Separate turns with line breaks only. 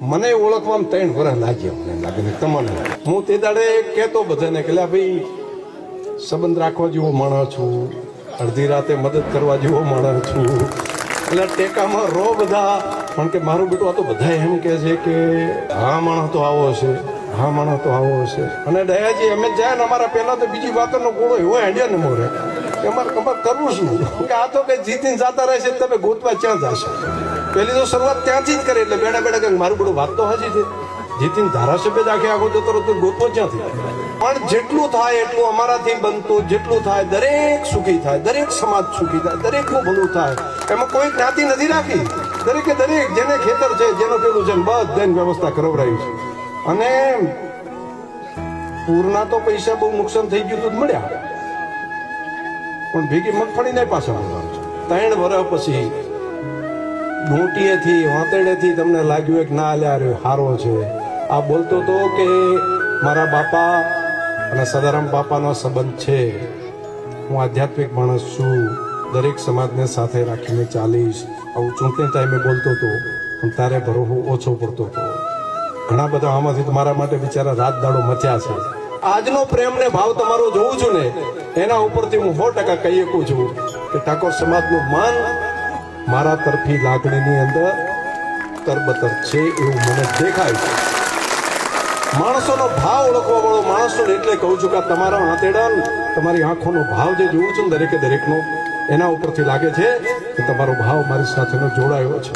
મને ઓળખવામાં 3 વર્ષ લાગ્યા. મને લાગે ને તમને હું તે દાડે કહેતો બધાને કે ભાઈ સંબંધ રાખવા જેવો માણસ છું, અડધી રાતે મદદ કરવા જેવો માણસ છું, એટલે ટેકામાં રો બધા. પણ કે મારું બેટું આ તો બધા એમ કે છે કે હા માણસ તો આવો હશે, હા માણસ તો આવો હશે. અને દયાજી અમે જાય ને અમારા પહેલા તો બીજી વાતનો ગોળો એવો હેડ્યા ને મોરે કે અમારે ખબર કરવું શું કે આ તો કઈ જીતીને જાતા રહેશે, તમે ગોતવા ક્યાં જશો? પેલી તો શરૂઆત ત્યાંથી જ કરી. એટલે બેડા બેડા કંઈક મારું બધું વાત તો હજી છે. જીતીને ધારાસભ્ય જ આખે આખો જતો રહો ગોતવો ક્યાંથી? પણ જેટલું થાય એટલું અમારાથી બનતું, જેટલું થાય દરેક સુખી થાય, દરેક સમાજ સુખી થાય, દરેકનું ભલું થાય. એમાં કોઈ જ્ઞાતિ નથી રાખી. દરેકે દરેક જેને ખેતર છે, જેનું પેલું છે, બધાની વ્યવસ્થા કરાવડાવી છે. અને પૂરના તો પૈસા બહુ નુકસાન થઈ ગયું તો મળ્યા, પણ ભેગી મગફળી નહીં પાછા મળવાનું. 3 વર્ષ પછી ડોંટીએથી વાંતેડેથી તમને લાગ્યું કે ના લ્યા રે હારો છે. આ બોલતો તો કે મારા બાપા અને સદારામ બાપાનો સંબંધ છે, હું આધ્યાત્મિક માણસ છું, દરેક સમાજને સાથે રાખીને ચાલીશ. આવું ચૂંટણી ટાઈમે બોલતો હતો, પણ તારે ભરોસો ઓછો પડતો હતો. ઘણા બધા આમાંથી તમારા માટે બિચારા રાત દાડો મચ્યા છે. આજનો પ્રેમ ને ભાવ તમારો જોઉં છું ને, એના ઉપરથી હું 100% કહી શકું છું કે ઠાકોર સમાજનું માન મારા તરફી લાગણીની અંદર તરબતર છે એવું મને દેખાય છે. માણસોનો ભાવ ઓળખવા વાળો માણસો, એટલે કહું છું કે તમારા આંતેડા, તમારી આંખોનો ભાવ જે જોઉં છું દરેકે દરેકનો, એના ઉપરથી લાગે છે કે તમારો ભાવ મારી સાથેનો જોડાયો છે.